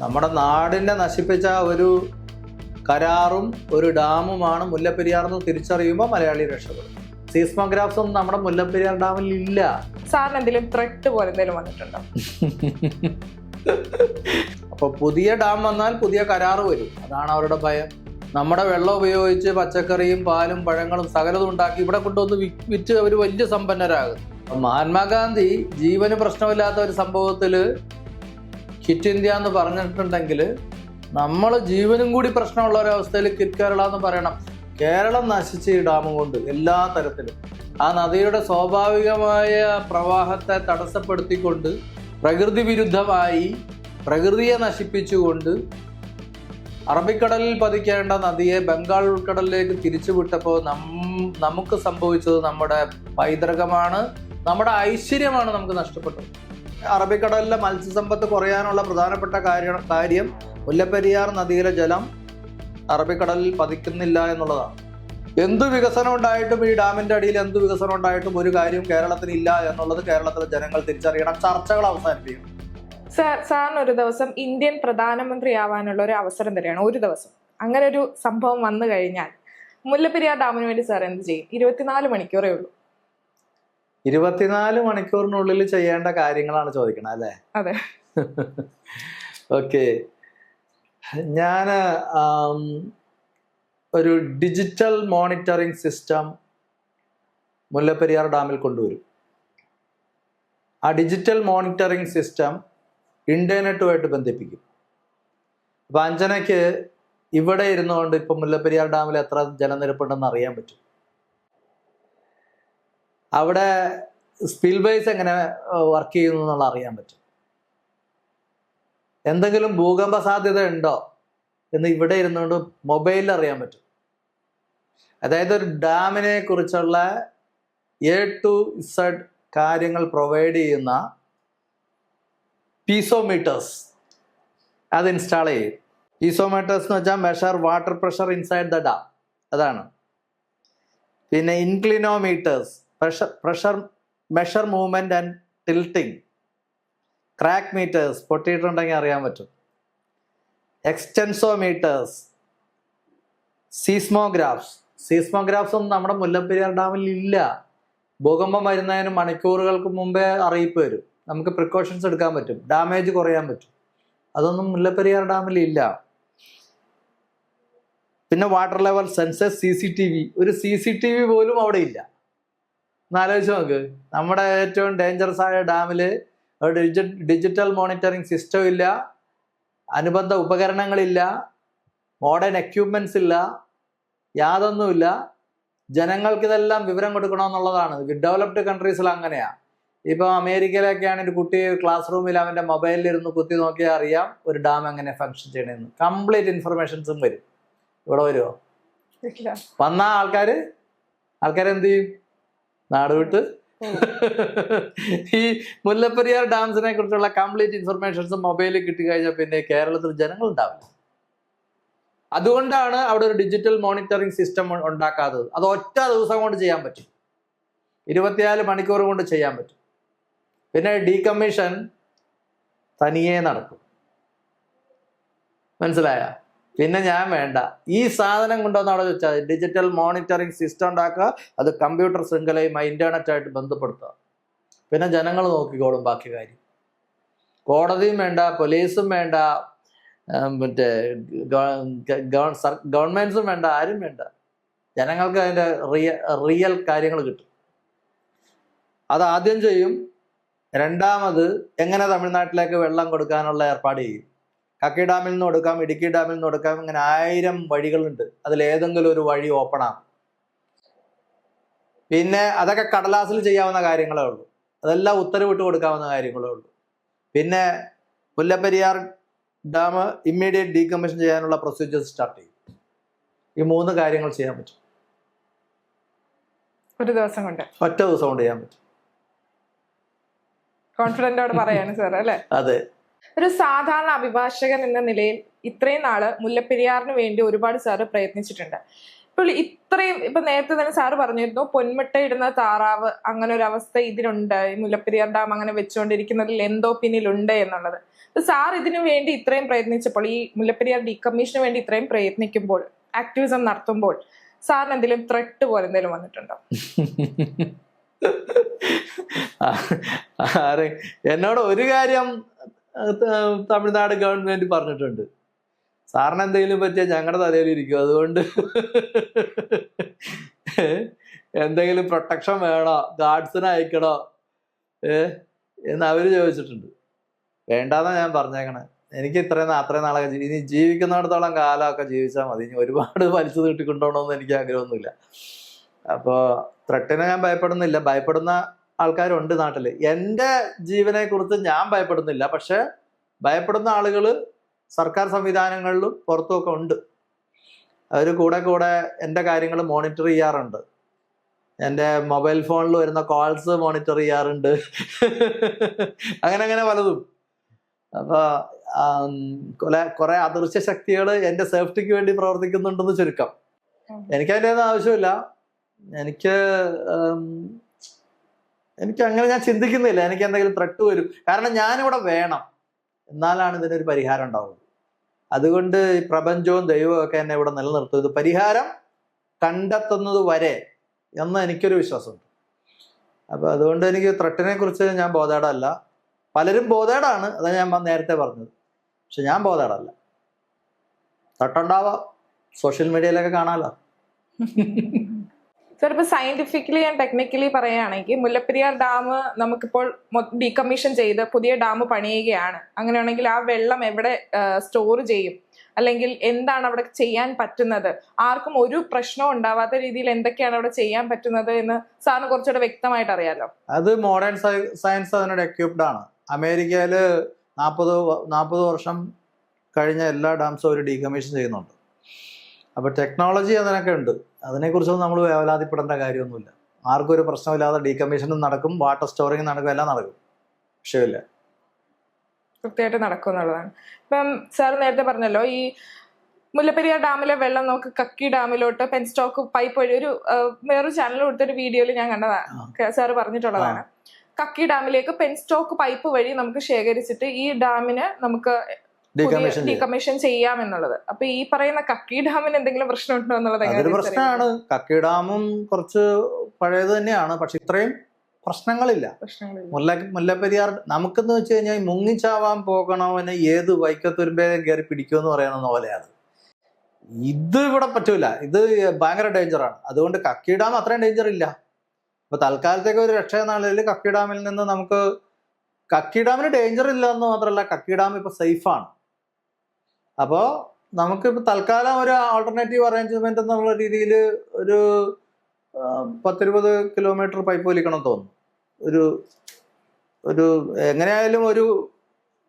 നമ്മുടെ നാടിനെ നശിപ്പിച്ച ഒരു കരാറും ഒരു ഡാമുമാണ് മുല്ലപ്പെരിയാർ എന്ന് തിരിച്ചറിയുമ്പോൾ മലയാളി രക്ഷപ്പെടും. സീസ്മോഗ്രാഫ്സ് ഒന്നും നമ്മുടെ മുല്ലപ്പെരിയാർ ഡാമിൽ ഇല്ല. സാറിന് എന്തെങ്കിലും ത്രെട്ട് പോലെ എന്തെങ്കിലും വന്നിട്ടുണ്ടോ? അപ്പൊ പുതിയ ഡാം വന്നാൽ പുതിയ കരാറ് വരും, അതാണ് അവരുടെ ഭയം. നമ്മുടെ വെള്ളം ഉപയോഗിച്ച് പച്ചക്കറിയും പാലും പഴങ്ങളും സകലതും ഉണ്ടാക്കി ഇവിടെ കൊണ്ടുവന്ന് വിറ്റ് അവർ വലിയ സമ്പന്നരാകും. മഹാത്മാഗാന്ധി ജീവന് പ്രശ്നമില്ലാത്ത ഒരു സംഭവത്തില് കിറ്റ് ഇന്ത്യ എന്ന് പറഞ്ഞിട്ടുണ്ടെങ്കിൽ നമ്മൾ ജീവനും കൂടി പ്രശ്നമുള്ള ഒരവസ്ഥയിൽ കിറ്റ് കേരള എന്ന് പറയണം. കേരളം നശിച്ച് ഈ ഡാം കൊണ്ട് എല്ലാ തരത്തിലും ആ നദിയുടെ സ്വാഭാവികമായ പ്രവാഹത്തെ തടസ്സപ്പെടുത്തിക്കൊണ്ട് പ്രകൃതി വിരുദ്ധമായി പ്രകൃതിയെ നശിപ്പിച്ചുകൊണ്ട് അറബിക്കടലിൽ പതിക്കേണ്ട നദിയെ ബംഗാൾ ഉൾക്കടലിലേക്ക് തിരിച്ചുവിട്ടപ്പോൾ നമുക്ക് സംഭവിച്ചത് നമ്മുടെ പൈതൃകമാണ്, നമ്മുടെ ഐശ്വര്യമാണ് നമുക്ക് നഷ്ടപ്പെട്ടത്. അറബിക്കടലിലെ മത്സ്യസമ്പത്ത് കുറയാനുള്ള പ്രധാനപ്പെട്ട കാര്യം മുല്ലപ്പെരിയാർ നദിയിലെ ജലം അറബിക്കടലിൽ പതിക്കുന്നില്ല എന്നുള്ളതാണ്. എന്തു വികസനം ഉണ്ടായിട്ടും ഈ ഡാമിന്റെ അടിയിൽ എന്ത് വികസനം ഉണ്ടായിട്ടും ഒരു കാര്യം കേരളത്തിന് ഇല്ല എന്നുള്ളത് കേരളത്തിലെ ജനങ്ങൾ തിരിച്ചറിയണം. ചർച്ചകൾ അവസാനിപ്പിക്കണം. സാറിന് ഒരു ദിവസം ഇന്ത്യൻ പ്രധാനമന്ത്രി ആവാനുള്ള ഒരു അവസരം തരികയാണ്. ഒരു ദിവസം അങ്ങനെ ഒരു സംഭവം വന്നു കഴിഞ്ഞാൽ മുല്ലപ്പെരിയാർ ഡാമിന് വേണ്ടി സാർ എന്ത് ചെയ്യും? 24 മണിക്കൂറേ ഉള്ളൂ. 24 മണിക്കൂറിനുള്ളിൽ ചെയ്യേണ്ട കാര്യങ്ങളാണ് ചോദിക്കണം അല്ലേ? അതെ. ഓക്കെ, ഞാൻ ഒരു ഡിജിറ്റൽ മോണിറ്ററിംഗ് സിസ്റ്റം മുല്ലപ്പെരിയാർ ഡാമിൽ കൊണ്ടുവരും. ആ ഡിജിറ്റൽ മോണിറ്ററിംഗ് സിസ്റ്റം ഇന്റർനെറ്റുമായിട്ട് ബന്ധിപ്പിക്കും. അപ്പം അഞ്ജനയ്ക്ക് ഇവിടെ ഇരുന്നുകൊണ്ട് ഇപ്പം മുല്ലപ്പെരിയാർ ഡാമിൽ എത്ര ജലനിരപ്പുണ്ടെന്ന് അറിയാൻ പറ്റും. അവിടെ സ്പിൽവേസ് എങ്ങനെ വർക്ക് ചെയ്യുന്നു എന്നുള്ള അറിയാൻ പറ്റും. എന്തെങ്കിലും ഭൂകമ്പ സാധ്യത ഉണ്ടോ എന്ന് ഇവിടെ ഇരുന്നുകൊണ്ട് മൊബൈലിൽ അറിയാൻ പറ്റും. അതായത് ഒരു ഡാമിനെ കുറിച്ചുള്ള A to Z കാര്യങ്ങൾ പ്രൊവൈഡ് ചെയ്യുന്ന പീസോമീറ്റേഴ്സ് അത് ഇൻസ്റ്റാൾ ചെയ്യും. പീസോമീറ്റേഴ്സ് എന്ന് വെച്ചാൽ measure water pressure inside the dam, അതാണ്. പിന്നെ inclinometers pressure measure movement and tilting. Crack meters പൊട്ടിയിട്ടുണ്ടെങ്കിൽ അറിയാൻ പറ്റും. എക്സ്റ്റെൻസോമീറ്റേഴ്സ്, സീസ്മോഗ്രാഫ്സ് ഒന്നും നമ്മുടെ മുല്ലപ്പെരിയാർ ഡാമിൽ ഇല്ല. ഭൂകമ്പം വരുന്നതിന് മണിക്കൂറുകൾക്ക് മുമ്പേ അറിയിപ്പ് വരും, നമുക്ക് പ്രിക്കോഷൻസ് എടുക്കാൻ പറ്റും, ഡാമേജ് കുറയാൻ പറ്റും. അതൊന്നും മുല്ലപ്പെരിയാർ ഡാമിൽ ഇല്ല. പിന്നെ വാട്ടർ ലെവൽ സെൻസർ, CCTV, ഒരു CCTV പോലും അവിടെ ഇല്ല. എന്നാലോചിച്ച് നോക്ക്, നമ്മുടെ ഏറ്റവും ഡേഞ്ചറസ് ആയ ഡാമിൽ ഒരു ഡിജിറ്റൽ മോണിറ്ററിംഗ് സിസ്റ്റം ഇല്ല, അനുബന്ധ ഉപകരണങ്ങളില്ല, മോഡേൺ എക്യുപ്മെന്റ്സ് ഇല്ല, യാതൊന്നുമില്ല. ജനങ്ങൾക്ക് ഇതെല്ലാം വിവരം കൊടുക്കണമെന്നുള്ളതാണ്. ഡെവലപ്ഡ് കൺട്രീസിൽ അങ്ങനെയാ. ഇപ്പോൾ അമേരിക്കയിലൊക്കെയാണ് ഒരു കുട്ടി ക്ലാസ് റൂമിൽ അവൻ്റെ മൊബൈലിൽ ഇരുന്ന് കുത്തി നോക്കിയാൽ അറിയാം ഒരു ഡാം എങ്ങനെ ഫങ്ഷൻ ചെയ്യണമെന്ന്. കംപ്ലീറ്റ് ഇൻഫർമേഷൻസും വരും. ഇവിടെ വരുമോ? വന്ന ആൾക്കാർ എന്ത് ചെയ്യും? നാട് വിട്ട് ഈ മുല്ലപ്പെരിയാർ ഡാംസിനെ കുറിച്ചുള്ള കംപ്ലീറ്റ് ഇൻഫർമേഷൻസും മൊബൈലിൽ കിട്ടിക്കഴിഞ്ഞാൽ പിന്നെ കേരളത്തിൽ ജനങ്ങൾ ഉണ്ടാവില്ല. അതുകൊണ്ടാണ് അവിടെ ഒരു ഡിജിറ്റൽ മോണിറ്ററിംഗ് സിസ്റ്റം ഉണ്ടാക്കാത്തത്. അത് ഒറ്റ ദിവസം കൊണ്ട് ചെയ്യാൻ പറ്റും, 24 മണിക്കൂർ കൊണ്ട് ചെയ്യാൻ പറ്റും. പിന്നെ ഡീകമ്മീഷൻ തനിയെ നടക്കും. മനസ്സിലായ? പിന്നെ ഞാൻ വേണ്ട, ഈ സാധനം കൊണ്ടുവന്ന് അവിടെ വെച്ചാൽ ഡിജിറ്റൽ മോണിറ്ററിംഗ് സിസ്റ്റം ഉണ്ടാക്കുക, അത് കമ്പ്യൂട്ടർ ശൃംഖലയുമായി ഇന്റർനെറ്റായിട്ട് ബന്ധപ്പെടുത്തുക. പിന്നെ ജനങ്ങൾ നോക്കിക്കോളും ബാക്കി കാര്യം. കോടതിയും വേണ്ട, പോലീസും വേണ്ട, മറ്റേ ഗവൺമെന്റ്സും വേണ്ട, ആരും വേണ്ട. ജനങ്ങൾക്ക് അതിൻ്റെ റിയൽ കാര്യങ്ങൾ കിട്ടും. അത് ആദ്യം ചെയ്യും. രണ്ടാമത് എങ്ങനെ തമിഴ്നാട്ടിലേക്ക് വെള്ളം കൊടുക്കാനുള്ള ഏർപ്പാട് ചെയ്യും. കക്കി ഡാമിൽ നിന്ന് കൊടുക്കാം, ഇടുക്കി ഡാമിൽ നിന്ന് കൊടുക്കാം, ഇങ്ങനെ 1000 വഴികളുണ്ട്. അതിലേതെങ്കിലും ഒരു വഴി ഓപ്പൺ ആകും. പിന്നെ അതൊക്കെ കടലാസിൽ ചെയ്യാവുന്ന കാര്യങ്ങളേ ഉള്ളൂ. അതെല്ലാം ഉത്തരവിട്ട് കൊടുക്കാവുന്ന കാര്യങ്ങളേ ഉള്ളൂ. പിന്നെ മുല്ലപ്പെരിയാർ ഡാം ഇമ്മീഡിയറ്റ് ഡീകമ്മീഷൻ ചെയ്യാനുള്ള പ്രൊസീജിയേഴ്സ് സ്റ്റാർട്ട് ചെയ്യും. ഈ 3 കാര്യങ്ങൾ ചെയ്യാൻ പറ്റും ഒരു ദിവസം കൊണ്ട്, ഒറ്റ ദിവസം കൊണ്ട് ചെയ്യാൻ പറ്റും. കോൺഫിഡന്റോട് പറയാണ് സാർ അല്ലേ? അതെ. ഒരു സാധാരണ അഭിഭാഷകൻ എന്ന നിലയിൽ ഇത്രയും നാള് മുല്ലപ്പെരിയാറിന് വേണ്ടി ഒരുപാട് സാറ് പ്രയത്നിച്ചിട്ടുണ്ട്. ഇപ്പോൾ ഇത്രയും ഇപ്പൊ നേരത്തെ തന്നെ സാറ് പറഞ്ഞിരുന്നു പൊന്മുട്ടയിടുന്ന താറാവ് അങ്ങനെ ഒരു അവസ്ഥ ഇതിനുണ്ട്, മുല്ലപ്പെരിയാർ ഡാം അങ്ങനെ വെച്ചുകൊണ്ടിരിക്കുന്നതിൽ എന്തോ പിന്നിലുണ്ട് എന്നുള്ളത്. സാർ ഇതിനു വേണ്ടി ഇത്രയും പ്രയത്നിച്ചപ്പോൾ, ഈ മുല്ലപ്പെരിയാർ ഡീകമ്മീഷന് വേണ്ടി ഇത്രയും പ്രയത്നിക്കുമ്പോൾ, ആക്ടിവിസം നടത്തുമ്പോൾ സാറിന് എന്തെങ്കിലും ത്രെട്ട് പോലെ എന്തെങ്കിലും വന്നിട്ടുണ്ടോ? എന്നോട് ഒരു കാര്യം തമിഴ്നാട് ഗവൺമെന്റ് പറഞ്ഞിട്ടുണ്ട്, സാറിന് എന്തെങ്കിലും പറ്റിയാൽ ഞങ്ങളുടെ തലയിലിരിക്കും, അതുകൊണ്ട് എന്തെങ്കിലും പ്രൊട്ടക്ഷൻ വേണോ, ഗാർഡ്സിനെ അയക്കണോ എന്ന് അവര് ചോദിച്ചിട്ടുണ്ട്. വേണ്ടാന്നാ ഞാൻ പറഞ്ഞേക്കണേ. എനിക്ക് അത്രയും നാളൊക്കെ ഇനി ജീവിക്കുന്നിടത്തോളം കാലമൊക്കെ ജീവിച്ചാൽ മതി. ഇനി ഒരുപാട് വലിച്ചു നീട്ടിക്കൊണ്ടോണമെന്ന് എനിക്ക് ആഗ്രഹമൊന്നുമില്ല. അപ്പോൾ ത്രെട്ടിനെ ഞാൻ ഭയപ്പെടുന്നില്ല. ഭയപ്പെടുന്ന ആൾക്കാരുണ്ട് നാട്ടില്. എൻ്റെ ജീവനെ കുറിച്ച് ഞാൻ ഭയപ്പെടുന്നില്ല, പക്ഷെ ഭയപ്പെടുന്ന ആളുകൾ സർക്കാർ സംവിധാനങ്ങളിലും പുറത്തുമൊക്കെ ഉണ്ട്. അവർ കൂടെ എൻ്റെ കാര്യങ്ങൾ മോണിറ്റർ ചെയ്യാറുണ്ട്. എൻ്റെ മൊബൈൽ ഫോണിൽ വരുന്ന കോൾസ് മോണിറ്റർ ചെയ്യാറുണ്ട്. അങ്ങനെ പലതും. അപ്പോൾ കുറെ അദൃശ്യ ശക്തികൾ എൻ്റെ സേഫ്റ്റിക്ക് വേണ്ടി പ്രവർത്തിക്കുന്നുണ്ടെന്ന് ചുരുക്കം. എനിക്കതിൻ്റെ ഒന്നും ആവശ്യമില്ല. എനിക്ക് അങ്ങനെ ഞാൻ ചിന്തിക്കുന്നില്ല എനിക്ക് എന്തെങ്കിലും ത്രെട്ട് വരും. കാരണം ഞാനിവിടെ വേണം, എന്നാലാണ് ഇതിനൊരു പരിഹാരം ഉണ്ടാവുള്ളൂ. അതുകൊണ്ട് ഈ പ്രപഞ്ചവും ദൈവവും ഒക്കെ എന്നെ ഇവിടെ നിലനിർത്തും, ഇത് പരിഹാരം കണ്ടെത്തുന്നത് വരെ എന്ന് എനിക്കൊരു വിശ്വാസമുണ്ട്. അപ്പോൾ അതുകൊണ്ട് എനിക്ക് ത്രെട്ടിനെ കുറിച്ച് ഞാൻ ബോധേഡല്ല. പലരും ബോധേഡാണ്, അതാണ് ഞാൻ നേരത്തെ പറഞ്ഞത്. പക്ഷെ ഞാൻ ബോധേഡല്ല. ത്രെട്ടുണ്ടാവാം, സോഷ്യൽ മീഡിയയിലൊക്കെ കാണാമല്ലോ. സാർ, ഇപ്പൊ സയന്റിഫിക്കലി ആൻഡ് ടെക്നിക്കലി പറയുകയാണെങ്കിൽ മുല്ലപ്പെരിയാർ ഡാം നമുക്കിപ്പോൾ ഡീകമ്മീഷൻ ചെയ്ത് പുതിയ ഡാം പണിയുകയാണ്. അങ്ങനെയാണെങ്കിൽ ആ വെള്ളം എവിടെ സ്റ്റോർ ചെയ്യും, അല്ലെങ്കിൽ എന്താണ് അവിടെ ചെയ്യാൻ പറ്റുന്നത്, ആർക്കും ഒരു പ്രശ്നവും ഉണ്ടാവാത്ത രീതിയിൽ എന്തൊക്കെയാണ് അവിടെ ചെയ്യാൻ പറ്റുന്നത് എന്ന് സാറിന് കുറച്ചുകൂടെ വ്യക്തമായിട്ട് അറിയാലോ. അത് മോഡേൺ സയൻസ് അതിനോട് എക്യുപ്ഡ് ആണ്. അമേരിക്കയിൽ 40 വർഷം കഴിഞ്ഞ എല്ലാ ഡാംസും അവർ ഡീകമ്മീഷൻ ചെയ്യുന്നുണ്ട്. അപ്പോൾ ടെക്നോളജി അതിനൊക്കെ ഉണ്ട്. അതിനെക്കുറിച്ചൊന്നും നമ്മൾ വേവലാതിപ്പെടേണ്ട കാര്യമൊന്നുമില്ല. ആർക്കും ഒരു പ്രശ്നമില്ലാതെ ഡീകമ്മീഷനും നടക്കും, വാട്ടർ സ്റ്റോറിങ് നടക്കും, എല്ലാം നടക്കും. വിഷയമില്ല, കൃത്യമായിട്ട് നടക്കും എന്നുള്ളതാണ്. ഇപ്പം സാർ നേരത്തെ പറഞ്ഞല്ലോ, ഈ മുല്ലപ്പെരിയാർ ഡാമിലെ വെള്ളം നമുക്ക് കക്കി ഡാമിലോട്ട് പെൻസ്റ്റോക്ക് പൈപ്പ് വഴി വേറൊരു ചാനൽ കൊടുത്തൊരു വീഡിയോയിൽ ഞാൻ കണ്ടതാണ്, സാർ പറഞ്ഞിട്ടുള്ളതാണ്. കക്കി ഡാമിലേക്ക് പെൻസ്റ്റോക്ക് പൈപ്പ് വഴി നമുക്ക് ശേഖരിച്ചിട്ട് ഈ ഡാമിന് നമുക്ക് ഡീകമ്മീഷൻ ചെയ്യാം എന്നുള്ളത്. അപ്പൊ ഈ പറയുന്ന കക്കി ഡാമിന് എന്തെങ്കിലും പ്രശ്നമുണ്ടോ എന്നുള്ളത് അതൊരു പ്രശ്നമാണ്. കക്കി ഡാമും കുറച്ച് പഴയത് തന്നെയാണ്, പക്ഷെ ഇത്രയും പ്രശ്നങ്ങളില്ല. മുല്ലപ്പെരിയാർ നമുക്കെന്ന് വെച്ച് കഴിഞ്ഞാൽ മുങ്ങിച്ചാവാൻ പോകണവന് ഏത് വൈക്കത്തുരുമ്പേലും കയറി പിടിക്കുമെന്ന് പറയുന്ന പോലെയാണ്. ഇത് ഇവിടെ പറ്റൂല, ഇത് ഭയങ്കര ഡേഞ്ചറാണ്. അതുകൊണ്ട് കക്കി ഡാം അത്രയും ഡേഞ്ചർ ഇല്ല. അപ്പൊ തൽക്കാലത്തേക്ക് ഒരു രക്ഷ എന്ന നിലയിൽ കക്കി ഡാമിൽ നിന്ന് നമുക്ക്, കക്കി ഡാമിന് ഡേഞ്ചർ ഇല്ല എന്ന് മാത്രമല്ല, കക്കി ഡാം ഇപ്പൊ സേഫാണ്. അപ്പോൾ നമുക്കിപ്പോൾ തൽക്കാലം ഒരു ആൾട്ടർനേറ്റീവ് അറേഞ്ച്മെന്റ് എന്നുള്ള രീതിയിൽ ഒരു 10-20 കിലോമീറ്റർ പൈപ്പ് വലിക്കണം തോന്നുന്നു. ഒരു എങ്ങനെയായാലും ഒരു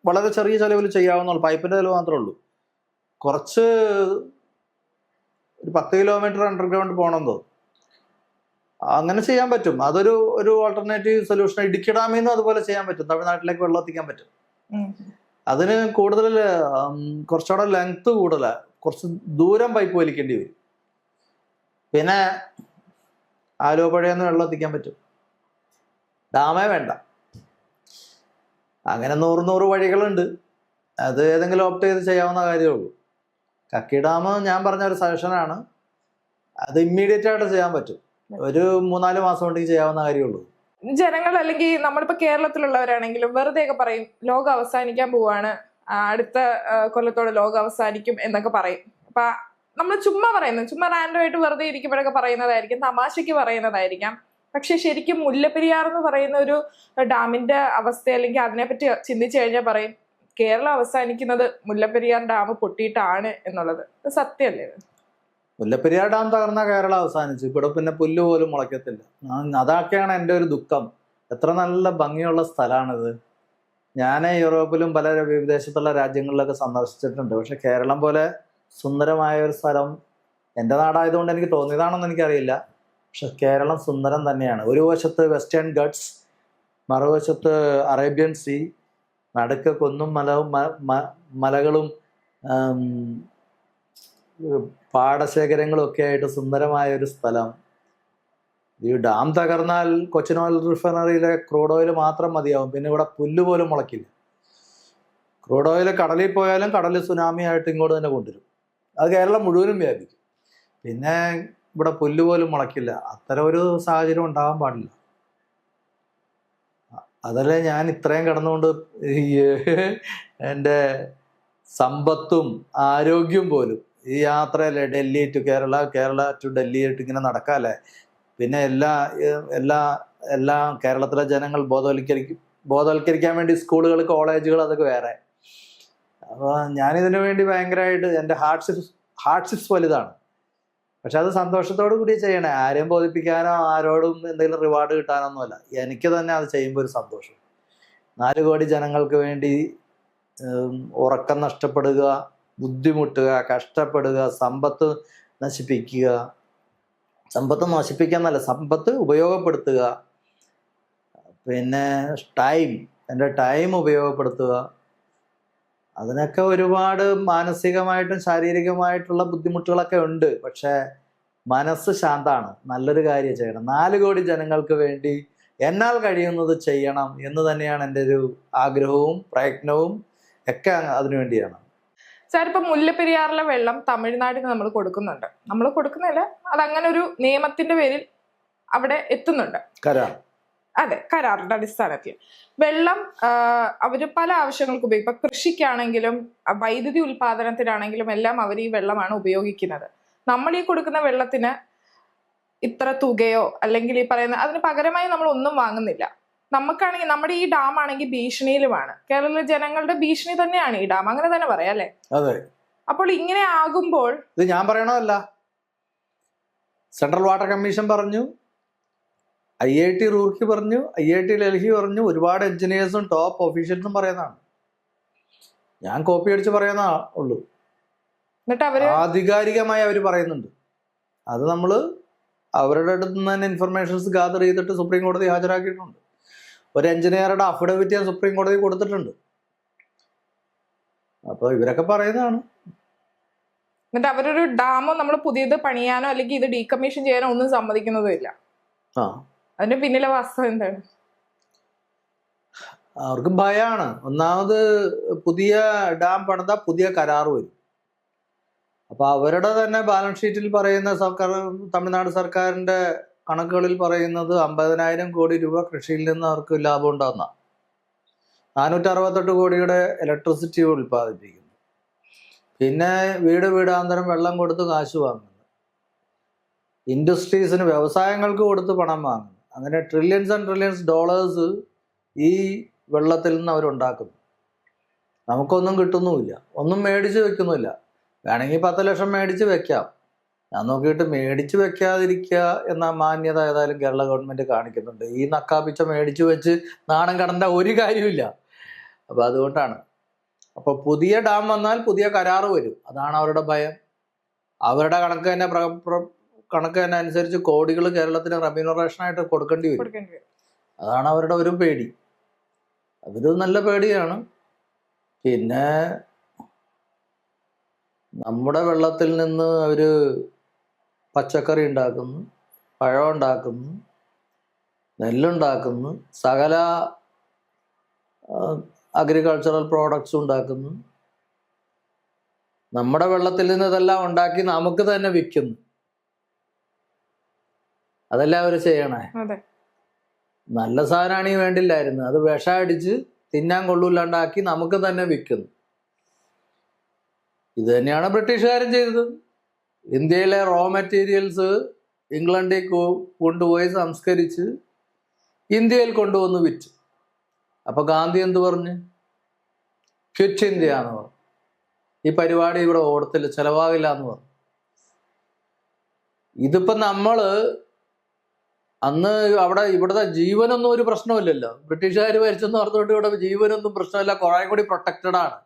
വളരെ ചെറിയ ചെലവിൽ ചെയ്യാവുന്ന പൈപ്പിന്റെ ചെലവ് മാത്രമേ ഉള്ളൂ. കുറച്ച് ഒരു 10 കിലോമീറ്റർ അണ്ടർഗ്രൗണ്ട് പോകണം തോന്നും. അങ്ങനെ ചെയ്യാൻ പറ്റും. അതൊരു ആൾട്ടർനേറ്റീവ് സൊല്യൂഷൻ. ഇടുക്കി ഡാമിൽ നിന്നും അതുപോലെ ചെയ്യാൻ പറ്റും. തമിഴ്നാട്ടിലേക്ക് വെള്ളം എത്തിക്കാൻ പറ്റും. അതിന് കൂടുതൽ കുറച്ചുകൂടെ ലെങ്ത് കൂടുതലാണ്, കുറച്ച് ദൂരം പൈപ്പ് വലിക്കേണ്ടി വരും. പിന്നെ ആലുവപ്പുഴയെന്ന് വെള്ളം എത്തിക്കാൻ പറ്റും, ഡാമേ വേണ്ട. അങ്ങനെ 100 വഴികളുണ്ട്. അത് ഏതെങ്കിലും ഓപ്റ്റ് ചെയ്ത് ചെയ്യാവുന്ന കാര്യമേ ഉള്ളൂ. കക്കി ഡാം ഞാൻ പറഞ്ഞ ഒരു സജഷനാണ്. അത് ഇമ്മീഡിയറ്റ് ആയിട്ട് ചെയ്യാൻ പറ്റും. ഒരു 3-4 മാസം കൊണ്ടെങ്കിൽ ചെയ്യാവുന്ന കാര്യമുള്ളൂ. ജനങ്ങൾ അല്ലെങ്കിൽ നമ്മളിപ്പോ കേരളത്തിലുള്ളവരാണെങ്കിലും വെറുതെ ഒക്കെ പറയും ലോകം അവസാനിക്കാൻ പോവാണ്, അടുത്ത കൊല്ലത്തോടെ ലോകം അവസാനിക്കും എന്നൊക്കെ പറയും. അപ്പൊ നമ്മൾ ചുമ്മാ റാൻഡം ആയിട്ട് വെറുതെ ഇരിക്കുമ്പോഴൊക്കെ പറയുന്നതായിരിക്കും, തമാശയ്ക്ക് പറയുന്നതായിരിക്കാം. പക്ഷെ ശരിക്കും മുല്ലപ്പെരിയാർ എന്ന് പറയുന്ന ഒരു ഡാമിന്റെ അവസ്ഥ അല്ലെങ്കിൽ അതിനെപ്പറ്റി ചിന്തിച്ചു കഴിഞ്ഞാൽ പറയും കേരളം അവസാനിക്കുന്നത് മുല്ലപ്പെരിയാർ ഡാം പൊട്ടിയിട്ടാണ് എന്നുള്ളത്. സത്യമല്ലേ? മുല്ലപ്പെരിയാർ ഡാം തകർന്ന കേരളം അവസാനിച്ചു. ഇവിടെ പിന്നെ പുല്ല് പോലും മുളയ്ക്കത്തില്ല. അതൊക്കെയാണ് എൻ്റെ ഒരു ദുഃഖം. എത്ര നല്ല ഭംഗിയുള്ള സ്ഥലമാണിത്. ഞാൻ യൂറോപ്പിലും പല വിദേശത്തുള്ള രാജ്യങ്ങളിലൊക്കെ സന്ദർശിച്ചിട്ടുണ്ട്. പക്ഷെ കേരളം പോലെ സുന്ദരമായ ഒരു സ്ഥലം എൻ്റെ നാടായതുകൊണ്ട് എനിക്ക് തോന്നിയതാണെന്ന് എനിക്കറിയില്ല. പക്ഷെ കേരളം സുന്ദരം തന്നെയാണ്. ഒരു വശത്ത് വെസ്റ്റേൺ ഗട്ട്സ്, മറുവശത്ത് അറേബ്യൻ സീ, നടുക്ക് കുന്നും മലകളും പാടശേഖരങ്ങളും ഒക്കെ ആയിട്ട് സുന്ദരമായ ഒരു സ്ഥലം. ഈ ഡാം തകർന്നാൽ കൊച്ചിൻ ഓയിൽ റിഫൈനറിയിലെ ക്രൂഡ് ഓയിൽ മാത്രം മതിയാവും. പിന്നെ ഇവിടെ പുല്ല് പോലും മുളയ്ക്കില്ല. ക്രൂഡ് ഓയിൽ കടലിൽ പോയാലും കടൽ സുനാമി ആയിട്ട് ഇങ്ങോട്ട് തന്നെ കൊണ്ടുവരും. അത് കേരളം മുഴുവനും വ്യാപിക്കും. പിന്നെ ഇവിടെ പുല്ല് പോലും മുളയ്ക്കില്ല. അത്തരം ഒരു സാഹചര്യം ഉണ്ടാകാൻ പാടില്ല. അതല്ലേ ഞാൻ ഇത്രയും കിടന്നുകൊണ്ട് ഈ എൻ്റെ സമ്പത്തും ആരോഗ്യം പോലും ഈ യാത്രയല്ലേ, ഡൽഹി ടു കേരള, കേരള ടു ഡൽഹി ആയിട്ട് ഇങ്ങനെ നടക്കാല്ലേ. പിന്നെ എല്ലാ കേരളത്തിലെ ജനങ്ങൾ ബോധവൽക്കരിക്കാൻ വേണ്ടി സ്കൂളുകൾ, കോളേജുകൾ, അതൊക്കെ വേറെ. അപ്പോൾ ഞാനിതിനു വേണ്ടി ഭയങ്കരമായിട്ട് എൻ്റെ ഹാർഡ്ഷിപ്സ് വലുതാണ്. പക്ഷെ അത് സന്തോഷത്തോടു കൂടി ചെയ്യണേ. ആരെയും ബോധിപ്പിക്കാനോ ആരോടും എന്തെങ്കിലും റിവാർഡ് കിട്ടാനൊന്നുമല്ല. എനിക്ക് തന്നെ അത് ചെയ്യുമ്പോൾ ഒരു സന്തോഷം. 4 കോടി ജനങ്ങൾക്ക് വേണ്ടി ഉറക്കം നഷ്ടപ്പെടുക, ബുദ്ധിമുട്ടുക, കഷ്ടപ്പെടുക, സമ്പത്ത് നശിപ്പിക്കുക, സമ്പത്ത് നശിപ്പിക്കാന്നല്ല, സമ്പത്ത് ഉപയോഗപ്പെടുത്തുക, പിന്നെ എൻ്റെ ടൈം ഉപയോഗപ്പെടുത്തുക, അതിനൊക്കെ ഒരുപാട് മാനസികമായിട്ടും ശാരീരികമായിട്ടുള്ള ബുദ്ധിമുട്ടുകളൊക്കെ ഉണ്ട്. പക്ഷെ മനസ്സ് ശാന്താണ്. നല്ലൊരു കാര്യം ചെയ്യണം. 4 കോടി ജനങ്ങൾക്ക് വേണ്ടി എന്നാൽ കഴിയുന്നത് ചെയ്യണം എന്ന് തന്നെയാണ് എൻ്റെ ഒരു ആഗ്രഹവും പ്രയത്നവും ഒക്കെ അതിനു വേണ്ടിയാണ്. സാർ, ഇപ്പൊ മുല്ലപ്പെരിയാറിലെ വെള്ളം തമിഴ്നാടിന് നമ്മൾ കൊടുക്കുന്നുണ്ട്. നമ്മൾ കൊടുക്കുന്നില്ല, അതങ്ങനെ ഒരു നിയമത്തിന്റെ പേരിൽ അവിടെ എത്തുന്നുണ്ട്. കരാർ. അതെ, കരാറിന്റെ അടിസ്ഥാനത്തിൽ വെള്ളം അവര് പല ആവശ്യങ്ങൾക്ക് ഉപയോഗിക്കും. ഇപ്പൊ കൃഷിക്കാണെങ്കിലും വൈദ്യുതി ഉൽപാദനത്തിനാണെങ്കിലും എല്ലാം അവർ ഈ വെള്ളമാണ് ഉപയോഗിക്കുന്നത്. നമ്മൾ ഈ കൊടുക്കുന്ന വെള്ളത്തിന് ഇത്ര തുകയോ അല്ലെങ്കിൽ ഈ പറയുന്ന അതിന് പകരമായി നമ്മൾ ഒന്നും വാങ്ങുന്നില്ല. നമുക്കാണെങ്കിൽ നമ്മുടെ ഈ ഡാം ആണെങ്കിൽ ഭീഷണിയിലുമാണ്. കേരളത്തിലെ ജനങ്ങളുടെ ഭീഷണി തന്നെയാണ് ഈ ഡാം, അങ്ങനെ തന്നെ പറയാം അല്ലെ? അതെ. അപ്പോൾ ഇങ്ങനെ ആകുമ്പോൾ ഇത് ഞാൻ പറയണതല്ല, സെൻട്രൽ വാട്ടർ കമ്മീഷൻ പറഞ്ഞു, IIT റൂർക്കി പറഞ്ഞു, IIT ഡൽഹി പറഞ്ഞു, ഒരുപാട് എഞ്ചിനീയേഴ്സും ടോപ്പ് ഒഫീഷ്യൽസും പറയുന്നതാണ്. ഞാൻ കോപ്പി അടിച്ച് പറയുന്ന ഉള്ളൂ. എന്നിട്ട് അവര് ആധികാരികമായി അവർ പറയുന്നുണ്ട്. അത് നമ്മൾ അവരുടെ അടുത്ത് നിന്ന് തന്നെ ഇൻഫർമേഷൻസ് ഗാദർ ചെയ്തിട്ട് സുപ്രീം കോടതി ഹാജരാക്കിയിട്ടുണ്ട്. ഒരു എഞ്ചിനീയറുടെ അഫിഡവിറ്റ് ഞാൻ സുപ്രീം കോടതി കൊടുത്തിട്ടുണ്ട്. അപ്പോൾ ഇവരൊക്കെ പറയുന്നതാണ്. എന്നിട്ട് അവരൊരു ഡാമോ നമ്മൾ പുതിയത് പണിയാനോ അല്ലെങ്കിൽ ഇത് ഡീകമ്മീഷൻ ചെയ്യാനോ ഒന്നും സമ്മതിക്കുന്നതും ഇല്ല. അതിന്റെ പിന്നിലെ വാസ്തവം എന്താണ്? അവർക്ക് ഭയമാണ്. ഒന്നാമത് പുതിയ ഡാം പണിതാൽ പുതിയ കരാർ വരും. അപ്പൊ അവരുടെ തന്നെ ബാലൻസ് ഷീറ്റിൽ പറയുന്ന തമിഴ്നാട് സർക്കാരിന്റെ കണക്കുകളിൽ പറയുന്നത് 50,000 കോടി രൂപ കൃഷിയിൽ നിന്ന് അവർക്ക് ലാഭം ഉണ്ടാകുന്ന 468 കോടിയുടെ ഇലക്ട്രിസിറ്റി ഉൽപ്പാദിപ്പിക്കുന്നു. പിന്നെ വീടാന്തരം വെള്ളം കൊടുത്ത് കാശ് വാങ്ങുന്നു. ഇൻഡസ്ട്രീസിന്, വ്യവസായങ്ങൾക്ക് കൊടുത്ത് പണം വാങ്ങുന്നു. അങ്ങനെ ട്രില്യൺസ് ആൻഡ് ട്രില്യൺസ് ഡോളേഴ്സ് ഈ വെള്ളത്തിൽ നിന്ന് അവരുണ്ടാക്കുന്നു. നമുക്കൊന്നും കിട്ടുന്നുമില്ല, ഒന്നും മേടിച്ച് വെക്കുന്നില്ല. വേണമെങ്കിൽ 10 ലക്ഷം മേടിച്ച് വെക്കാം. ഞാൻ നോക്കിയിട്ട് മേടിച്ച് വെക്കാതിരിക്കുക എന്ന മാന്യത ഏതായാലും കേരള ഗവൺമെൻറ് കാണിക്കുന്നുണ്ട്. ഈ നക്കാപ്പിച്ച മേടിച്ച് വെച്ച് നാണം കടണ്ട ഒരു കാര്യമില്ല. അപ്പോൾ അതുകൊണ്ടാണ്. അപ്പോൾ പുതിയ ഡാം വന്നാൽ പുതിയ കരാറ് വരും. അതാണ് അവരുടെ ഭയം. അവരുടെ കണക്ക് തന്നെ അനുസരിച്ച് കോടികൾ കേരളത്തിന് റെമ്യൂണറേഷനായിട്ട് കൊടുക്കേണ്ടി വരും. അതാണ് അവരുടെ ഒരു പേടി. അതൊരു നല്ല പേടിയാണ്. പിന്നെ നമ്മുടെ വെള്ളത്തിൽ നിന്ന് അവർ പച്ചക്കറി ഉണ്ടാക്കുന്നു, പഴം ഉണ്ടാക്കുന്നു, നെല്ലുണ്ടാക്കുന്നു, സകല അഗ്രികൾച്ചറൽ പ്രോഡക്ട്സ് ഉണ്ടാക്കുന്നു. നമ്മുടെ വെള്ളത്തിൽ നിന്ന് ഇതെല്ലാം ഉണ്ടാക്കി നമുക്ക് തന്നെ വിൽക്കുന്നു. അതല്ല അവർ ചെയ്യണേ. നല്ല സാധനമാണെങ്കിൽ വേണ്ടില്ലായിരുന്നു, അത് വിഷം അടിച്ച് തിന്നാൻ കൊള്ളൂല്ലാണ്ടാക്കി നമുക്ക് തന്നെ വിൽക്കുന്നു. ഇത് തന്നെയാണ് ബ്രിട്ടീഷുകാരും ചെയ്തത്. ഇന്ത്യയിലെ റോ മെറ്റീരിയൽസ് ഇംഗ്ലണ്ടിൽ കൊണ്ടുപോയി സംസ്കരിച്ച് ഇന്ത്യയിൽ കൊണ്ടുവന്ന് വിറ്റ്. അപ്പൊ ഗാന്ധി എന്ത് പറഞ്ഞു? ക്വിറ്റ് ഇന്ത്യ എന്ന് പറഞ്ഞു. ഈ പരിപാടി ഇവിടെ ഓടത്തില്ല, ചെലവാകില്ല എന്ന് പറഞ്ഞു. ഇതിപ്പോ നമ്മള് അന്ന് ഇവിടുത്തെ ജീവനൊന്നും ഒരു പ്രശ്നമില്ലല്ലോ. ബ്രിട്ടീഷുകാർ ഭരിച്ചെന്ന് പറഞ്ഞുകൊണ്ട് ഇവിടെ ജീവനൊന്നും പ്രശ്നമില്ല, കുറെ കൂടി പ്രൊട്ടക്റ്റഡ് ആണ്.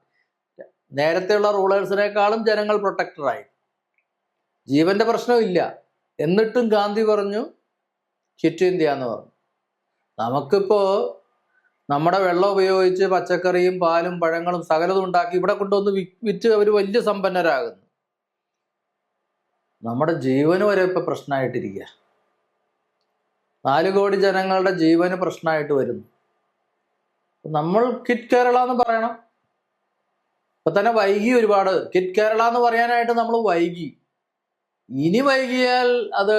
നേരത്തെയുള്ള റൂളേഴ്സിനേക്കാളും ജനങ്ങൾ പ്രൊട്ടക്റ്റഡായി, ജീവന്റെ പ്രശ്നമില്ല. എന്നിട്ടും ഗാന്ധി പറഞ്ഞു ക്വിറ്റ് ഇന്ത്യ എന്ന് പറഞ്ഞു. നമുക്കിപ്പോ നമ്മുടെ വെള്ളം ഉപയോഗിച്ച് പച്ചക്കറിയും പാലും പഴങ്ങളും സകലതും ഉണ്ടാക്കി ഇവിടെ കൊണ്ടുവന്ന് വിറ്റ് അവർ വലിയ സമ്പന്നരാകുന്നു. നമ്മുടെ ജീവന് വരെ ഇപ്പൊ പ്രശ്നമായിട്ടിരിക്കുക. 4 കോടി ജനങ്ങളുടെ ജീവന് പ്രശ്നമായിട്ട് വരുന്നു. നമ്മൾ ക്വിറ്റ് കേരള എന്ന് പറയണം. ഇപ്പൊ തന്നെ വൈകി ഒരുപാട്. കിറ്റ് കേരള എന്ന് പറയാനായിട്ട് നമ്മൾ വൈകി. ഇനി വൈകിയാൽ അത്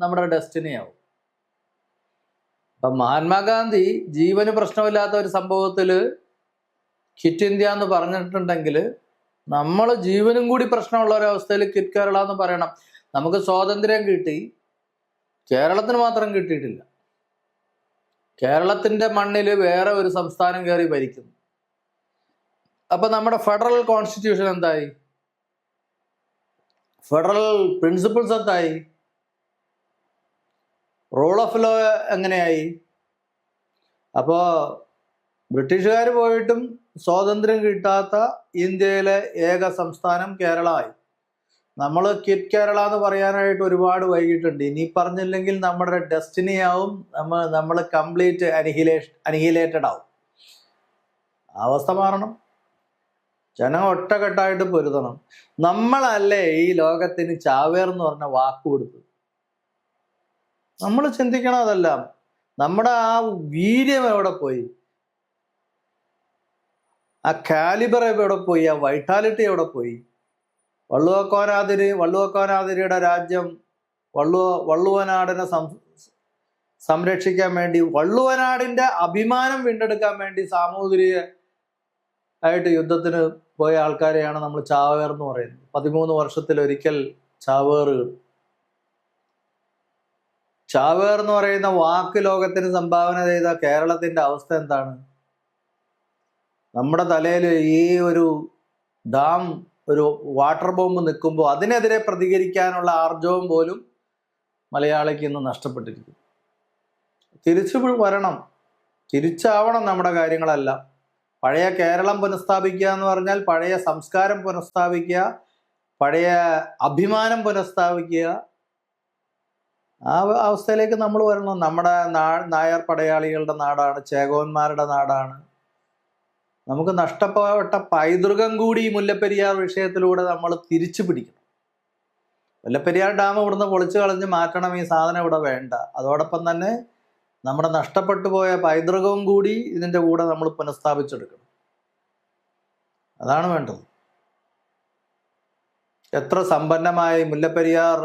നമ്മുടെ ഡെസ്റ്റിനി ആവും. അപ്പൊ മഹാത്മാഗാന്ധി ജീവന് പ്രശ്നമില്ലാത്ത ഒരു സംഭവത്തില് കിറ്റ് ഇന്ത്യ എന്ന് പറഞ്ഞിട്ടുണ്ടെങ്കിൽ നമ്മൾ ജീവനും കൂടി പ്രശ്നമുള്ള ഒരവസ്ഥയിൽ കിറ്റ് കേരള എന്ന് പറയണം. നമുക്ക് സ്വാതന്ത്ര്യം കിട്ടി, കേരളത്തിന് മാത്രം കിട്ടിയിട്ടില്ല. കേരളത്തിന്റെ മണ്ണിൽ വേറെ ഒരു സംസ്ഥാനം കയറി ഭരിക്കുന്നു. അപ്പൊ നമ്മുടെ ഫെഡറൽ കോൺസ്റ്റിറ്റ്യൂഷൻ എന്തായി? ഫെഡറൽ പ്രിൻസിപ്പിൾസ് എന്തായി? റൂൾ ഓഫ് ലോ എങ്ങനെയായി? അപ്പോ ബ്രിട്ടീഷുകാർ പോയിട്ടും സ്വാതന്ത്ര്യം കിട്ടാത്ത ഇന്ത്യയിലെ ഏക സംസ്ഥാനം കേരളമായി. നമ്മൾ കിറ്റ് കേരള എന്ന് പറയാനായിട്ട് ഒരുപാട് വൈകിട്ടുണ്ട്. ഇനി പറഞ്ഞില്ലെങ്കിൽ നമ്മുടെ ഡെസ്റ്റിനി ആവും, നമ്മൾ കംപ്ലീറ്റ് അനിഹിലേറ്റഡ് ആവും. അവസ്ഥ മാറണം. ജനം ഒറ്റക്കെട്ടായിട്ട് പൊരുതണം. നമ്മളല്ലേ ഈ ലോകത്തിന് ചാവേർ എന്ന് പറഞ്ഞ വാക്ക് കൊടുത്തത്. നമ്മൾ ചിന്തിക്കണം അതെല്ലാം. നമ്മുടെ ആ വീര്യം എവിടെ പോയി? ആ കാലിബർ എവിടെ പോയി? ആ വൈറ്റാലിറ്റി എവിടെ പോയി? വള്ളുവക്കോനാതിരിയുടെ രാജ്യം വള്ളുവനാടിനെ സംരക്ഷിക്കാൻ വേണ്ടി, വള്ളുവനാടിന്റെ അഭിമാനം വീണ്ടെടുക്കാൻ വേണ്ടി സാമൂതിരിയെ ആയിട്ട് യുദ്ധത്തിന് പോയ ആൾക്കാരെയാണ് നമ്മൾ ചാവേർ എന്ന് പറയുന്നത്. 13 വർഷത്തിലൊരിക്കൽ ചാവേറുകൾ. ചാവേർ എന്ന് പറയുന്ന വാക്ക് ലോകത്തിന് സംഭാവന ചെയ്ത കേരളത്തിന്റെ അവസ്ഥ എന്താണ്? നമ്മുടെ തലയിൽ ഈ ഒരു ഡാം, ഒരു വാട്ടർ ബോംബ് നിൽക്കുമ്പോൾ അതിനെതിരെ പ്രതികരിക്കാനുള്ള ആർജവം പോലും മലയാളിക്ക് ഇന്ന് നഷ്ടപ്പെട്ടിരിക്കുന്നു. തിരിച്ചു വരണം, തിരിച്ചാവണം നമ്മുടെ കാര്യങ്ങളെല്ലാം. പഴയ കേരളം പുനഃസ്ഥാപിക്കുക എന്ന് പറഞ്ഞാൽ പഴയ സംസ്കാരം പുനഃസ്ഥാപിക്കുക, പഴയ അഭിമാനം പുനഃസ്ഥാപിക്കുക. ആ അവസ്ഥയിലേക്ക് നമ്മൾ വരണം. നമ്മുടെ നായർ പടയാളികളുടെ നാടാണ്, ചേകോന്മാരുടെ നാടാണ്. നമുക്ക് നഷ്ടപ്പെട്ട പൈതൃകം കൂടി ഈ മുല്ലപ്പെരിയാർ വിഷയത്തിലൂടെ നമ്മൾ തിരിച്ചു പിടിക്കണം. മുല്ലപ്പെരിയാർ ഡാം ഇവിടുന്ന് പൊളിച്ചു കളഞ്ഞ് മാറ്റണം. ഈ സാധനം ഇവിടെ വേണ്ട. അതോടൊപ്പം തന്നെ നമ്മുടെ നഷ്ടപ്പെട്ടു പോയ പൈതൃകവും കൂടി ഇതിൻ്റെ കൂടെ നമ്മൾ പുനഃസ്ഥാപിച്ചെടുക്കണം. അതാണ് വേണ്ടത്. എത്ര സമ്പന്നമായി മുല്ലപ്പെരിയാർ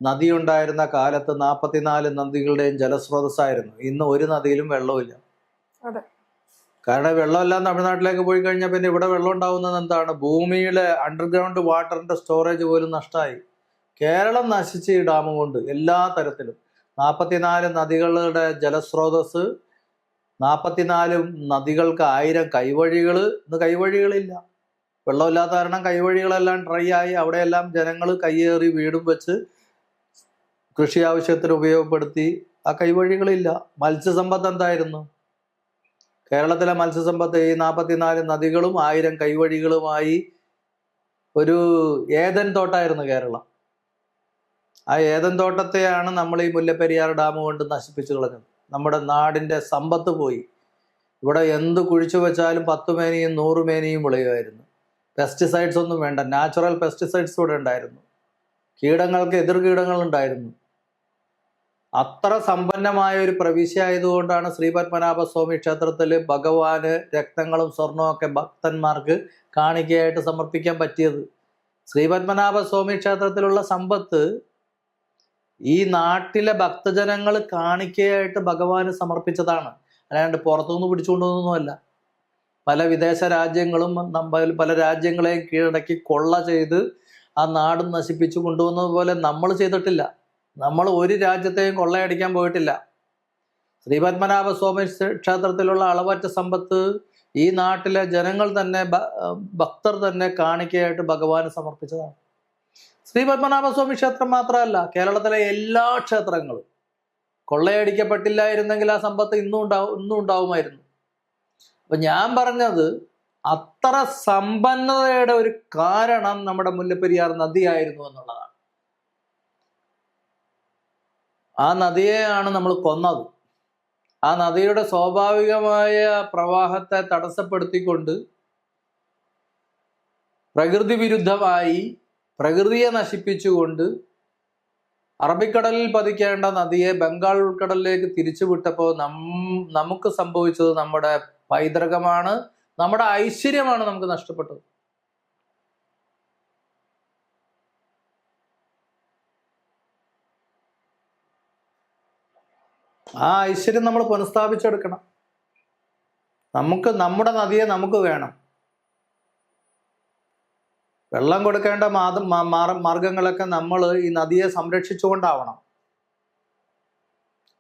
നദി ഉണ്ടായിരുന്ന കാലത്ത് 44 നദികളുടെയും ജലസ്രോതസ്സായിരുന്നു. ഇന്ന് ഒരു നദിയിലും വെള്ളമില്ല. കാരണം വെള്ളമെല്ലാം തമിഴ്നാട്ടിലേക്ക് പോയി കഴിഞ്ഞാൽ പിന്നെ ഇവിടെ വെള്ളം ഉണ്ടാവുന്നത് എന്താണ്? ഭൂമിയിലെ അണ്ടർഗ്രൗണ്ട് വാട്ടറിന്റെ സ്റ്റോറേജ് പോലും നഷ്ടമായി. കേരളം നശിച്ച് ഈ ഡാം കൊണ്ട് എല്ലാ തരത്തിലും. 44 നദികളുടെ ജലസ്രോതസ്, 44 നദികൾക്ക് 1000 കൈവഴികൾ. ഇന്ന് കൈവഴികളില്ല. വെള്ളമില്ലാത്ത കാരണം കൈവഴികളെല്ലാം ഡ്രൈ ആയി. അവിടെയെല്ലാം ജനങ്ങൾ കയ്യേറി വീടും വെച്ച് കൃഷി ആവശ്യത്തിന് ഉപയോഗപ്പെടുത്തി. ആ കൈവഴികളില്ല. മത്സ്യസമ്പത്ത് എന്തായിരുന്നു? കേരളത്തിലെ മത്സ്യസമ്പത്ത് ഈ 44 നദികളും 1000 കൈവഴികളുമായി ഒരു ഏദൻ തോട്ടായിരുന്നു കേരളം. ആ ഏദൻ തോട്ടത്തെയാണ് നമ്മൾ ഈ മുല്ലപ്പെരിയാർ ഡാം കൊണ്ട് നശിപ്പിച്ചു കളഞ്ഞത്. നമ്മുടെ നാടിൻ്റെ സമ്പത്ത് പോയി. ഇവിടെ എന്ത് കുഴിച്ചു വെച്ചാലും 10 മേനിയും 100 മേനിയും വിളയുമായിരുന്നു. പെസ്റ്റിസൈഡ്സ് ഒന്നും വേണ്ട, നാച്ചുറൽ പെസ്റ്റിസൈഡ്സ് ഇവിടെ ഉണ്ടായിരുന്നു. കീടങ്ങൾക്ക് എതിർ കീടങ്ങൾ ഉണ്ടായിരുന്നു. അത്ര സമ്പന്നമായ ഒരു പ്രവിശ്യ ആയതുകൊണ്ടാണ് ശ്രീപത്മനാഭസ്വാമി ക്ഷേത്രത്തിൽ ഭഗവാന് രത്നങ്ങളും സ്വർണവും ഒക്കെ ഭക്തന്മാർക്ക് കാണിക്കയായിട്ട് സമർപ്പിക്കാൻ പറ്റിയത്. ശ്രീപത്മനാഭസ്വാമി ക്ഷേത്രത്തിലുള്ള സമ്പത്ത് ഈ നാട്ടിലെ ഭക്തജനങ്ങൾ കാണിക്കയായിട്ട് ഭഗവാന് സമർപ്പിച്ചതാണ്. അല്ലാണ്ട് പുറത്തുനിന്ന് പിടിച്ചുകൊണ്ടൊന്നുമല്ല. പല വിദേശ രാജ്യങ്ങളും പല രാജ്യങ്ങളെയും കീഴടക്കി കൊള്ള ചെയ്ത് ആ നാട് നശിപ്പിച്ചു കൊണ്ടുവന്നത് പോലെ നമ്മൾ ചെയ്തിട്ടില്ല. നമ്മൾ ഒരു രാജ്യത്തെയും കൊള്ളയടിക്കാൻ പോയിട്ടില്ല. ശ്രീപത്മനാഭസ്വാമി ക്ഷേത്രത്തിലുള്ള അളവറ്റ സമ്പത്ത് ഈ നാട്ടിലെ ജനങ്ങൾ തന്നെ, ഭക്തർ തന്നെ കാണിക്കയായിട്ട് ഭഗവാന് സമർപ്പിച്ചതാണ്. ശ്രീപത്മനാഭസ്വാമി ക്ഷേത്രം മാത്രമല്ല, കേരളത്തിലെ എല്ലാ ക്ഷേത്രങ്ങളും കൊള്ളയടിക്കപ്പെട്ടില്ലായിരുന്നെങ്കിൽ ആ സമ്പത്ത് ഇന്നും ഉണ്ടാവുമായിരുന്നു. അപ്പൊ ഞാൻ പറഞ്ഞത്, അത്ര സമ്പന്നതയുടെ ഒരു കാരണം നമ്മുടെ മുല്ലപ്പെരിയാർ നദിയായിരുന്നു എന്നുള്ളതാണ്. ആ നദിയെയാണ് നമ്മൾ കൊന്നത്. ആ നദിയുടെ സ്വാഭാവികമായ പ്രവാഹത്തെ തടസ്സപ്പെടുത്തിക്കൊണ്ട് പ്രകൃതി വിരുദ്ധമായി, പ്രകൃതിയെ നശിപ്പിച്ചുകൊണ്ട് അറബിക്കടലിൽ പതിക്കേണ്ട നദിയെ ബംഗാൾ ഉൾക്കടലിലേക്ക് തിരിച്ചുവിട്ടപ്പോൾ നമുക്ക് സംഭവിച്ചത് നമ്മുടെ പൈതൃകമാണ്, നമ്മുടെ ഐശ്വര്യമാണ് നമുക്ക് നഷ്ടപ്പെട്ടത്. ആ ഐശ്വര്യം നമ്മൾ പുനഃസ്ഥാപിച്ചെടുക്കണം. നമുക്ക് നമ്മുടെ നദിയെ നമുക്ക് വേണം. വെള്ളം കൊടുക്കേണ്ട മാർഗങ്ങളൊക്കെ നമ്മൾ ഈ നദിയെ സംരക്ഷിച്ചുകൊണ്ടാവണം.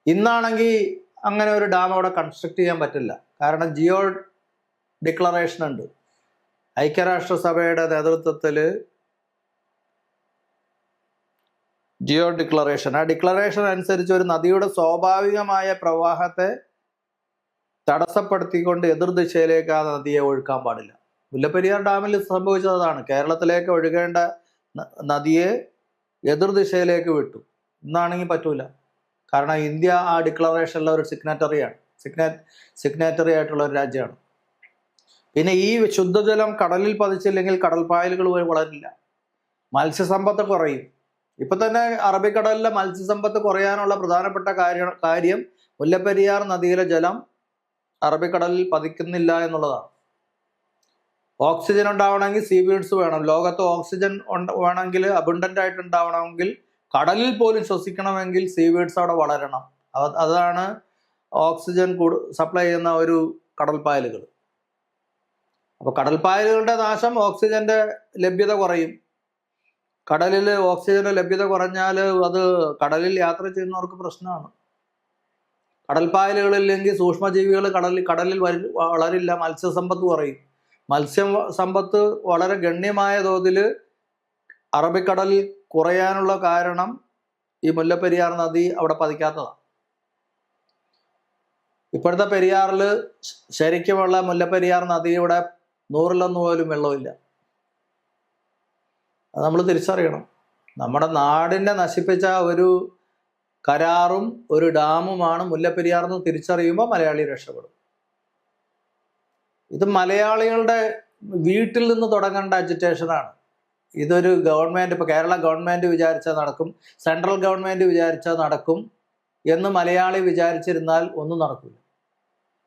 ഇന്നാണെങ്കിൽ അങ്ങനെ ഒരു ഡാം അവിടെ കൺസ്ട്രക്ട് ചെയ്യാൻ പറ്റില്ല. കാരണം ജിയോ ഡിക്ലറേഷൻ ഉണ്ട്. ഐക്യരാഷ്ട്രസഭയുടെ നേതൃത്വത്തിൽ ജിയോ ഡിക്ലറേഷൻ. ആ ഡിക്ലറേഷൻ അനുസരിച്ച് ഒരു നദിയുടെ സ്വാഭാവികമായ പ്രവാഹത്തെ തടസ്സപ്പെടുത്തിക്കൊണ്ട് എതിർദിശയിലേക്ക് ആ നദിയെ ഒഴുക്കാൻ പാടില്ല. മുല്ലപ്പെരിയാർ ഡാമിൽ സംഭവിച്ചതാണ്. കേരളത്തിലേക്ക് ഒഴുകേണ്ട നദിയെ എതിർദിശയിലേക്ക് വിട്ടു. ഇന്നാണെങ്കിൽ പറ്റൂല. കാരണം ഇന്ത്യ ആ ഡിക്ലറേഷനിലെ ഒരു സിഗ്നേറ്ററി ആയിട്ടുള്ള ഒരു രാജ്യമാണ്. പിന്നെ ഈ ശുദ്ധജലം കടലിൽ പതിച്ചില്ലെങ്കിൽ കടൽപ്പായലുകൾ വളരില്ല, മത്സ്യസമ്പത്ത് കുറയും. ഇപ്പൊ തന്നെ അറബിക്കടലിലെ മത്സ്യസമ്പത്ത് കുറയാനുള്ള പ്രധാനപ്പെട്ട കാര്യം മുല്ലപ്പെരിയാർ നദിയിലെ ജലം അറബിക്കടലിൽ പതിക്കുന്നില്ല എന്നുള്ളതാണ്. ഓക്സിജൻ ഉണ്ടാവണമെങ്കിൽ സീവീഡ്സ് വേണം. ലോകത്ത് ഓക്സിജൻ വേണമെങ്കിൽ അബുണ്ടന്റ് ആയിട്ട് ഉണ്ടാവണമെങ്കിൽ കടലിൽ പോലും ശ്വസിക്കണമെങ്കിൽ സീവീഡ്സ് അവിടെ വളരണം. അതാണ് ഓക്സിജൻ സപ്ലൈ ചെയ്യുന്ന ഒരു കടൽപ്പായലുകൾ. അപ്പോൾ കടൽപ്പായലുകളുടെ നാശം ഓക്സിജന്റെ ലഭ്യത കുറയും. കടലിൽ ഓക്സിജന്റെ ലഭ്യത കുറഞ്ഞാൽ അത് കടലിൽ യാത്ര ചെയ്യുന്നവർക്ക് പ്രശ്നമാണ്. കടൽപ്പായലുകളില്ലെങ്കിൽ സൂക്ഷ്മജീവികൾ കടലിൽ വളരില്ല, മത്സ്യസമ്പത്ത് കുറയും. മത്സ്യസമ്പത്ത് വളരെ ഗണ്യമായ തോതിൽ അറബിക്കടലിൽ കുറയാനുള്ള കാരണം ഈ മുല്ലപ്പെരിയാർ നദി അവിടെ പതിക്കാത്തതാണ്. ഇപ്പോഴത്തെ പെരിയാറിൽ ശരിക്കുമുള്ള മുല്ലപ്പെരിയാർ നദിയുടെ 100% പോലും വെള്ളമില്ല. അത് നമ്മൾ തിരിച്ചറിയണം. നമ്മുടെ നാടിനെ നശിപ്പിച്ച ഒരു കരാറും ഒരു ഡാമുമാണ് മുല്ലപ്പെരിയാർ എന്ന് തിരിച്ചറിയുമ്പോൾ മലയാളി രക്ഷപ്പെടും. ഇത് മലയാളികളുടെ വീട്ടിൽ നിന്ന് തുടങ്ങേണ്ട അജിറ്റേഷനാണ്. ഇതൊരു ഗവൺമെൻറ്, ഇപ്പോൾ കേരള ഗവൺമെൻറ് വിചാരിച്ചാൽ നടക്കും, സെൻട്രൽ ഗവൺമെൻറ് വിചാരിച്ചാൽ നടക്കും എന്ന് മലയാളി വിചാരിച്ചിരുന്നാൽ ഒന്നും നടക്കില്ല.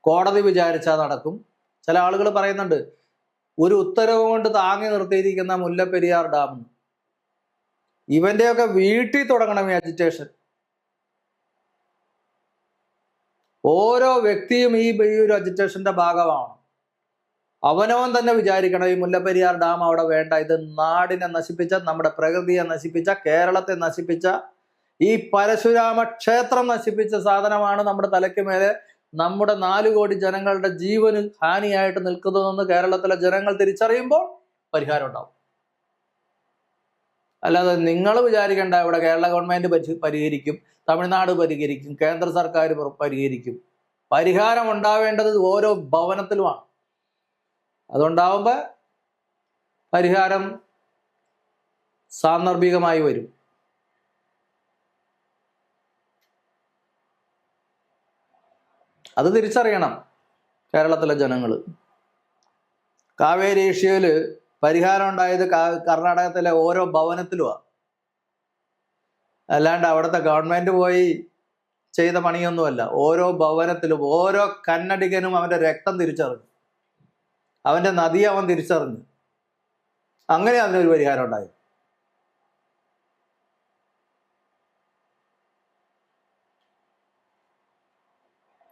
കോടതി വിചാരിച്ചാൽ നടക്കും. ചില ആളുകൾ പറയുന്നുണ്ട് ഒരു ഉത്തരവ് കൊണ്ട് താങ്ങി നിർത്തിയിരിക്കുന്ന മുല്ലപ്പെരിയാർ ഡാം. ഇവന്റെയൊക്കെ വീട്ടിൽ തുടങ്ങണം ഈ അജിറ്റേഷൻ. ഓരോ വ്യക്തിയും ഈ ഒരു അജിറ്റേഷന്റെ ഭാഗമാണ്. അവനവൻ തന്നെ വിചാരിക്കണം ഈ മുല്ലപ്പെരിയാർ ഡാം അവിടെ വേണ്ട. ഇത് നാടിനെ നശിപ്പിച്ച, നമ്മുടെ പ്രകൃതിയെ നശിപ്പിച്ച, കേരളത്തെ നശിപ്പിച്ച, ഈ പരശുരാമ ക്ഷേത്രം നശിപ്പിച്ച സാധനമാണ് നമ്മുടെ തലയ്ക്ക് മേലെ നമ്മുടെ 4 കോടി ജനങ്ങളുടെ ജീവന് ഹാനിയായിട്ട് നിൽക്കുന്നതെന്ന് കേരളത്തിലെ ജനങ്ങൾ തിരിച്ചറിയുമ്പോൾ പരിഹാരം ഉണ്ടാവും. അല്ലാതെ നിങ്ങൾ വിചാരിക്കേണ്ട ഇവിടെ കേരള ഗവൺമെന്റ് പരിഹരിക്കും, തമിഴ്നാട് പരിഹരിക്കും, കേന്ദ്ര സർക്കാർ പരിഹരിക്കും. പരിഹാരം ഉണ്ടാവേണ്ടത് ഓരോ ഭവനത്തിലുമാണ്. അതുണ്ടാവുമ്പോൾ പരിഹാരം സാന്ദർഭികമായി വരും. അത് തിരിച്ചറിയണം കേരളത്തിലെ ജനങ്ങൾ. കാവേരി ഇഷ്യൂവിൽ പരിഹാരം ഉണ്ടായത് കർണാടകത്തിലെ ഓരോ ഭവനത്തിലുമാണ്. അല്ലാണ്ട് അവിടുത്തെ ഗവൺമെന്റ് പോയി ചെയ്ത പണിയൊന്നുമല്ല. ഓരോ ഭവനത്തിലും ഓരോ കന്നഡികനും അവന്റെ രക്തം തിരിച്ചറിഞ്ഞു, അവന്റെ നദിയെ അവൻ തിരിച്ചറിഞ്ഞു. അങ്ങനെ അതിനൊരു പരിഹാരം ഉണ്ടായി.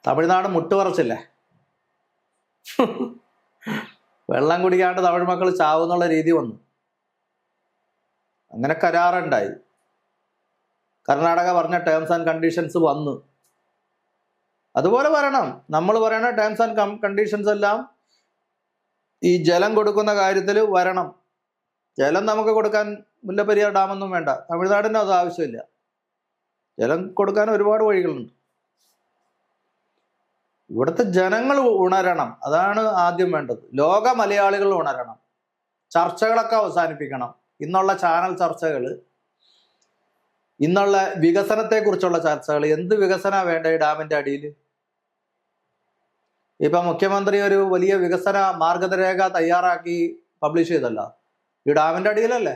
തമിഴ്നാട് മുട്ടുപറച്ചില്ലേ, വെള്ളം കുടിക്കാണ്ട് തമിഴ് മക്കൾ ചാവുന്നുള്ള രീതി വന്നു. അങ്ങനെ കരാറുണ്ടായി. കർണാടക പറഞ്ഞ ടേംസ് ആൻഡ് കണ്ടീഷൻസ് വന്നു. അതുപോലെ വരണം. നമ്മൾ പറയണ ടേംസ് ആൻഡ് കണ്ടീഷൻസ് എല്ലാം ഈ ജലം കൊടുക്കുന്ന കാര്യത്തിൽ വരണം. ജലം നമുക്ക് കൊടുക്കാൻ മുല്ലപ്പെരിയാർ ഡാമൊന്നും വേണ്ട, തമിഴ്നാടിന് അത് ആവശ്യമില്ല. ജലം കൊടുക്കാൻ ഒരുപാട് വഴികളുണ്ട്. ഇവിടുത്തെ ജനങ്ങൾ ഉണരണം. അതാണ് ആദ്യം വേണ്ടത്. ലോക മലയാളികൾ ഉണരണം. ചർച്ചകളൊക്കെ അവസാനിപ്പിക്കണം. ഇന്നുള്ള ചാനൽ ചർച്ചകൾ, ഇന്നുള്ള വികസനത്തെക്കുറിച്ചുള്ള ചർച്ചകൾ. എന്ത് വികസന വേണ്ട ഈ ഡാമിന്റെ അടിയിൽ? ഇപ്പൊ മുഖ്യമന്ത്രി ഒരു വലിയ വികസന മാർഗരേഖ തയ്യാറാക്കി പബ്ലിഷ് ചെയ്തല്ല, ഈ ഡാമിന്റെ അടിയിലല്ലേ.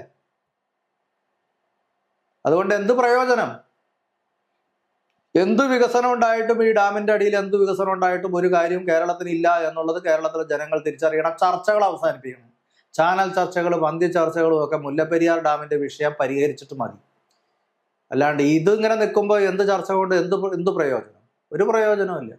അതുകൊണ്ട് എന്ത് പ്രയോജനം? എന്ത് വികസനം ഉണ്ടായിട്ടും ഈ ഡാമിന്റെ അടിയിൽ എന്ത് വികസനം ഉണ്ടായിട്ടും ഒരു കാര്യം കേരളത്തിന് ഇല്ല എന്നുള്ളത് കേരളത്തിലെ ജനങ്ങൾ തിരിച്ചറിയണം. ചർച്ചകൾ അവസാനിപ്പിക്കണം. ചാനൽ ചർച്ചകളും അന്ത്യ ചർച്ചകളും ഒക്കെ മുല്ലപ്പെരിയാർ ഡാമിന്റെ വിഷയം പരിഹരിച്ചിട്ട് മതി. അല്ലാണ്ട് ഇതിങ്ങനെ നിൽക്കുമ്പോൾ എന്ത് ചർച്ച കൊണ്ട് എന്ത് പ്രയോജനം? ഒരു പ്രയോജനമില്ല.